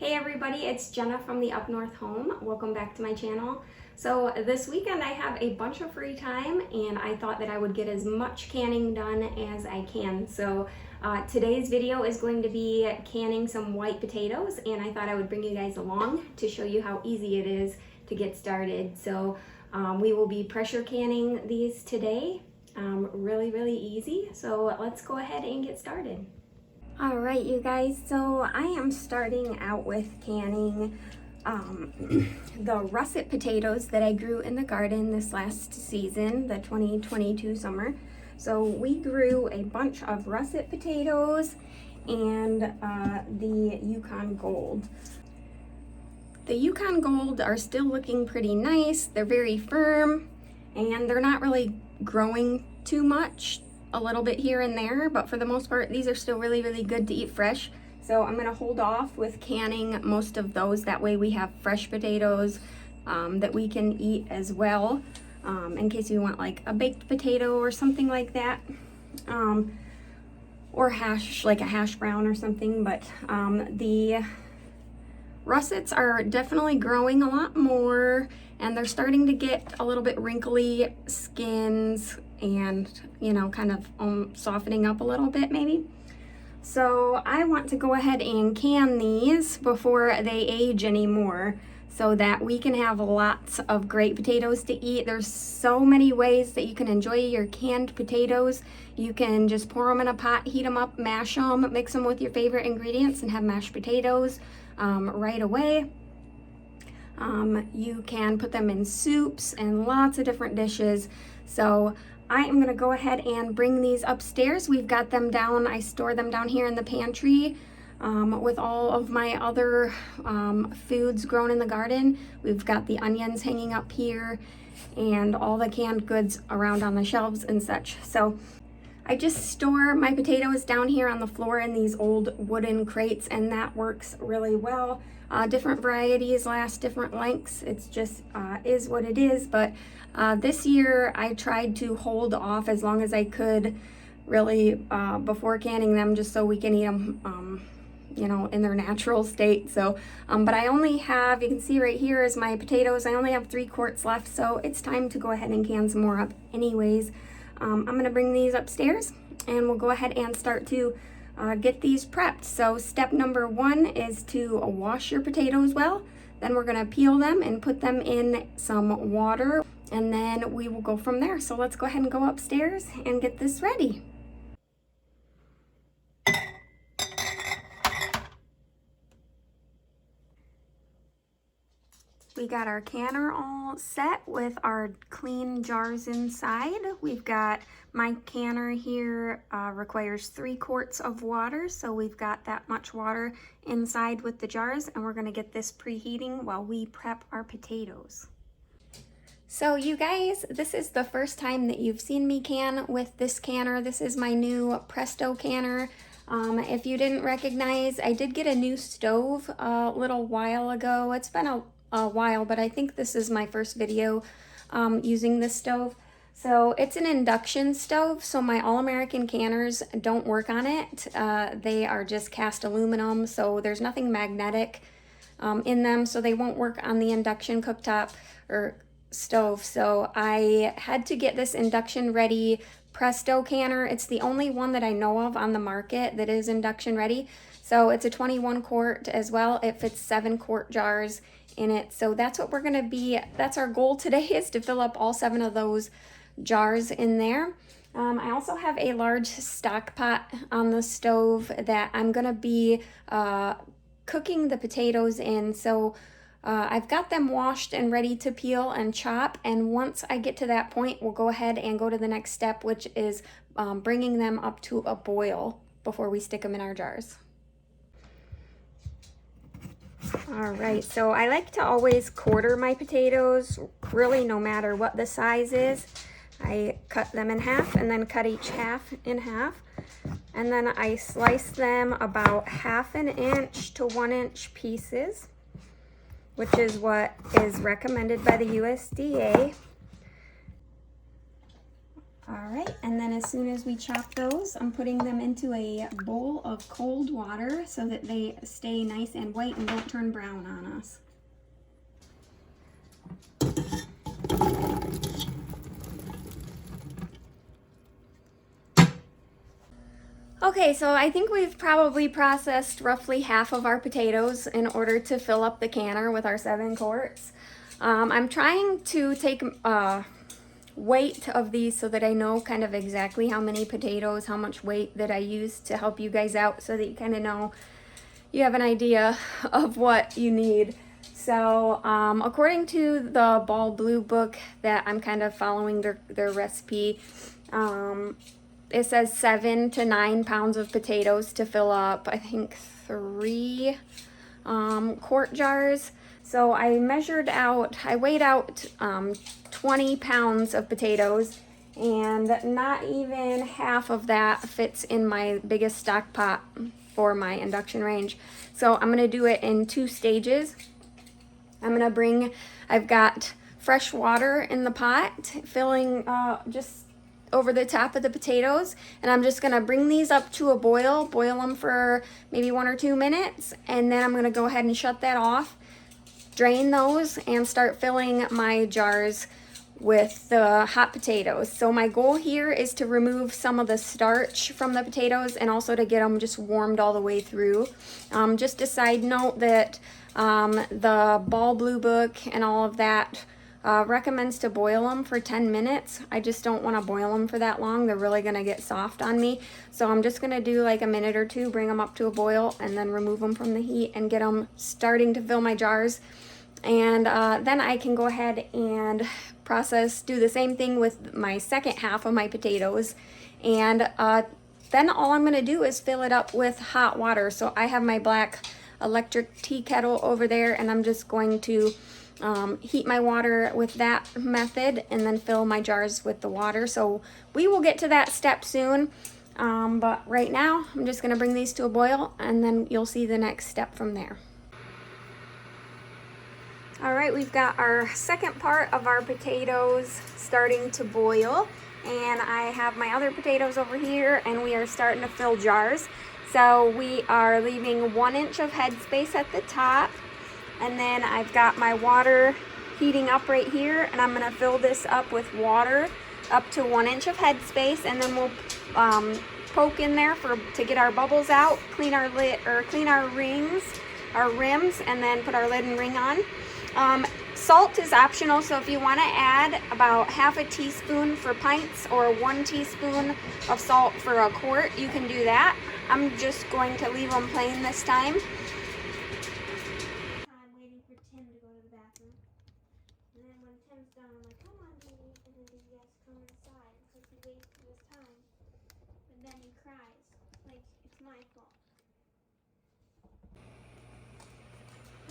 Hey everybody, it's Jenna from the Up North Home. Welcome back to my channel. So this weekend I have a bunch of free time and I thought that I would get as much canning done as I can. So today's video is going to be canning some white potatoes, and I thought I would bring you guys along to show you how easy it is to get started. So we will be pressure canning these today. Really easy. So let's go ahead and get started. All right, you guys, so I am starting out with canning the russet potatoes that I grew in the garden this last season, the 2022 summer. So we grew a bunch of russet potatoes and the Yukon Gold. The Yukon Gold are still looking pretty nice. They're very firm and they're not really growing too much. A little bit here and there, but for the most part these are still really good to eat fresh. So I'm gonna hold off with canning most of those. That way we have fresh potatoes that we can eat as well, in case you want like a baked potato or something like that, or hash, like a hash brown or something. But the russets are definitely growing a lot more and they're starting to get a little bit wrinkly skins and, you know, kind of softening up a little bit maybe. So I want to go ahead and can these before they age anymore so that we can have lots of great potatoes to eat. There's so many ways that you can enjoy your canned potatoes. You can just pour them in a pot, heat them up, mash them, mix them with your favorite ingredients and have mashed potatoes right away. You can put them in soups and lots of different dishes. So I am going to go ahead and bring these upstairs. We've got them down, I store them down here in the pantry with all of my other foods grown in the garden. We've got the onions hanging up here and all the canned goods around on the shelves and such. So I just store my potatoes down here on the floor in these old wooden crates, and that works really well. Different varieties last different lengths. It's just is what it is. But this year I tried to hold off as long as I could, really, before canning them, just so we can eat them, you know, in their natural state. So, but I only have, you can see right here is my potatoes. I only have 3 quarts left, so it's time to go ahead and can some more up anyways. I'm gonna bring these upstairs and we'll go ahead and start to get these prepped. So step number 1 is to wash your potatoes well. Then we're gonna peel them and put them in some water, and then we will go from there. So let's go ahead and go upstairs and get this ready. We got our canner all set with our clean jars inside. We've got, my canner here requires 3 quarts of water, so we've got that much water inside with the jars, and we're gonna get this preheating while we prep our potatoes. So you guys, this is the first time that you've seen me can with this canner. This is my new Presto Canner. If you didn't recognize, I did get a new stove a little while ago. It's been a while, but I think this is my first video using this stove. So it's an induction stove, so my All-American canners don't work on it. They are just cast aluminum, so there's nothing magnetic in them, so they won't work on the induction cooktop or stove. So I had to get this induction ready Presto Canner. It's the only one that I know of on the market that is induction ready. So it's a 21 quart as well. It fits 7 quart jars in it. So that's what we're gonna be, that's our goal today, is to fill up all 7 of those jars in there. I also have a large stock pot on the stove that I'm gonna be cooking the potatoes in. So I've got them washed and ready to peel and chop, and once I get to that point, we'll go ahead and go to the next step, which is bringing them up to a boil before we stick them in our jars. All right, so I like to always quarter my potatoes, really no matter what the size is. I cut them in half and then cut each half in half. And then I slice them about 1/2 inch to 1 inch pieces, which is what is recommended by the USDA. All right, and then as soon as we chop those, I'm putting them into a bowl of cold water so that they stay nice and white and don't turn brown on us. Okay, so I think we've probably processed roughly half of our potatoes in order to fill up the canner with our 7 quarts. I'm trying to take weight of these so that I know kind of exactly how many potatoes, how much weight that I use to help you guys out so that you kind of know, you have an idea of what you need. So according to the Ball Blue book that I'm kind of following their recipe, it says 7 to 9 pounds of potatoes to fill up, I think 3 quart jars. So I weighed out 20 pounds of potatoes, and not even half of that fits in my biggest stock pot for my induction range. So I'm gonna do it in 2 stages. I've got fresh water in the pot, filling just over the top of the potatoes, and I'm just gonna bring these up to a boil them for maybe 1 or 2 minutes, and then I'm gonna go ahead and shut that off, drain those, and start filling my jars with the hot potatoes. So my goal here is to remove some of the starch from the potatoes and also to get them just warmed all the way through. Just a side note that the Ball Blue book and all of that recommends to boil them for 10 minutes. I just don't want to boil them for that long. They're really going to get soft on me. So I'm just going to do like a minute or 2, bring them up to a boil, and then remove them from the heat and get them starting to fill my jars. And then I can go ahead and do the same thing with my second half of my potatoes. And then all I'm going to do is fill it up with hot water. So I have my black electric tea kettle over there, and I'm just going to heat my water with that method and then fill my jars with the water. So we will get to that step soon. But right now, I'm just going to bring these to a boil, and then you'll see the next step from there. All right, we've got our second part of our potatoes starting to boil, and I have my other potatoes over here, and we are starting to fill jars. So we are leaving 1 inch of headspace at the top, and then I've got my water heating up right here, and I'm gonna fill this up with water up to 1 inch of headspace, and then we'll poke in there to get our bubbles out, clean our rims, and then put our lid and ring on. Salt is optional, so if you want to add about half a teaspoon for pints or 1 teaspoon of salt for a quart, you can do that. I'm just going to leave them plain this time. I'm waiting for Tim to go to the bathroom. And then when Tim's done, I'm like, come on, baby. And then he has to come inside because he wasted his time. And then he cries like it's my fault.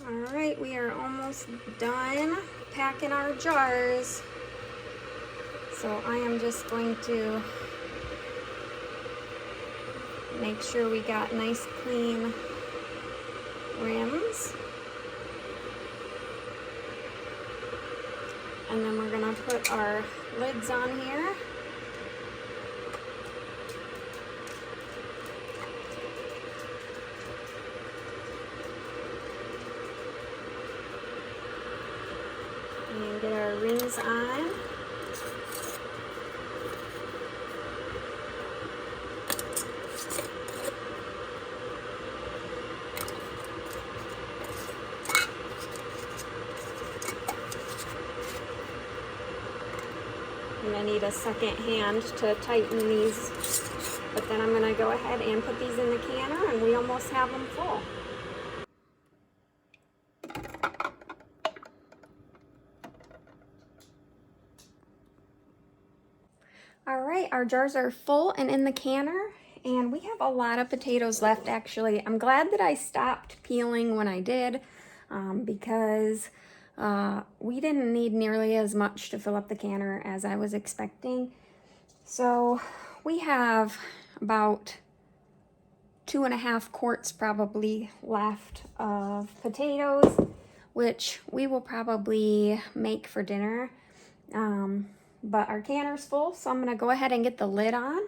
All right, we are almost done packing our jars. So I am just going to make sure we got nice clean rims. And then we're gonna put our lids on here. And get our rings on. And I need a second hand to tighten these, but then I'm going to go ahead and put these in the canner, and we almost have them full. All right, our jars are full and in the canner, and we have a lot of potatoes left actually. I'm glad that I stopped peeling when I did, because we didn't need nearly as much to fill up the canner as I was expecting. So we have about 2.5 quarts probably left of potatoes, which we will probably make for dinner. But our canner's full, so I'm gonna go ahead and get the lid on.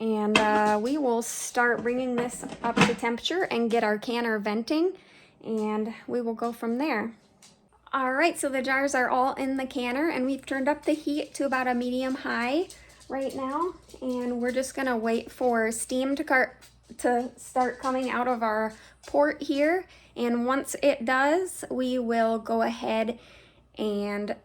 And we will start bringing this up to temperature and get our canner venting, and we will go from there. All right, so the jars are all in the canner, and we've turned up the heat to about a medium high right now, and we're just gonna wait for steam to start coming out of our port here. And once it does, we will go ahead and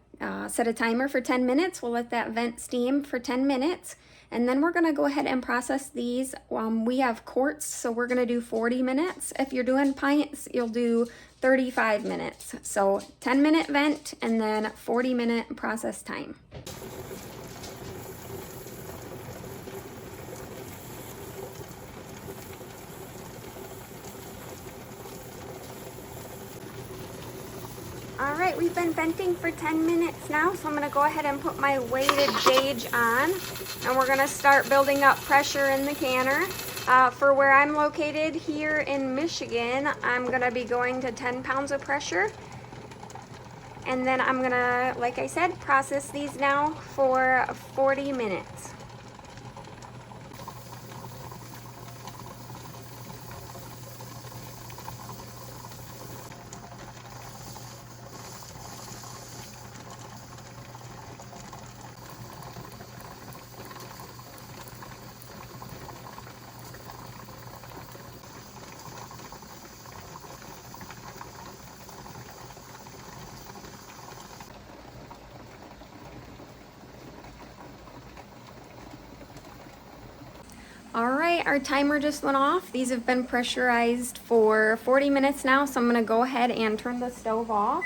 set a timer for 10 minutes. We'll let that vent steam for 10 minutes. And then we're gonna go ahead and process these. We have quarts, so we're gonna do 40 minutes. If you're doing pints, you'll do 35 minutes. So 10-minute vent and then 40-minute process time. All right, we've been venting for 10 minutes now, so I'm gonna go ahead and put my weighted gauge on, and we're gonna start building up pressure in the canner. For where I'm located here in Michigan, I'm gonna be going to 10 pounds of pressure. And then I'm gonna, like I said, process these now for 40 minutes. All right, our timer just went off. These have been pressurized for 40 minutes now, so I'm gonna go ahead and turn the stove off.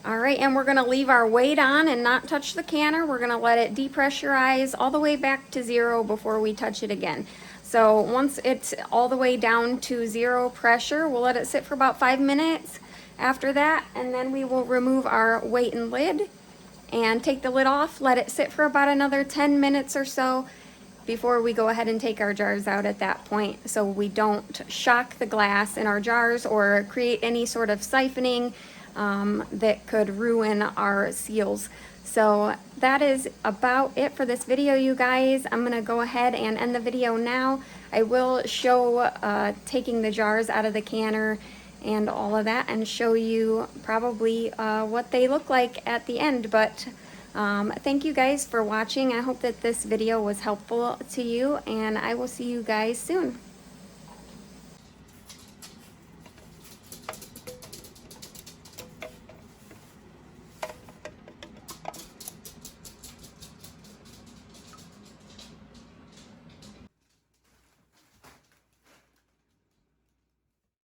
All right, and we're gonna leave our weight on and not touch the canner. We're gonna let it depressurize all the way back to 0 before we touch it again. So once it's all the way down to 0 pressure, we'll let it sit for about 5 minutes after that, and then we will remove our weight and lid and take the lid off, let it sit for about another 10 minutes or so before we go ahead and take our jars out at that point, so we don't shock the glass in our jars or create any sort of siphoning that could ruin our seals. So that is about it for this video, you guys. I'm gonna go ahead and end the video now. I will show taking the jars out of the canner and all of that, and show you probably what they look like at the end. But thank you guys for watching. I hope that this video was helpful to you, and I will see you guys soon.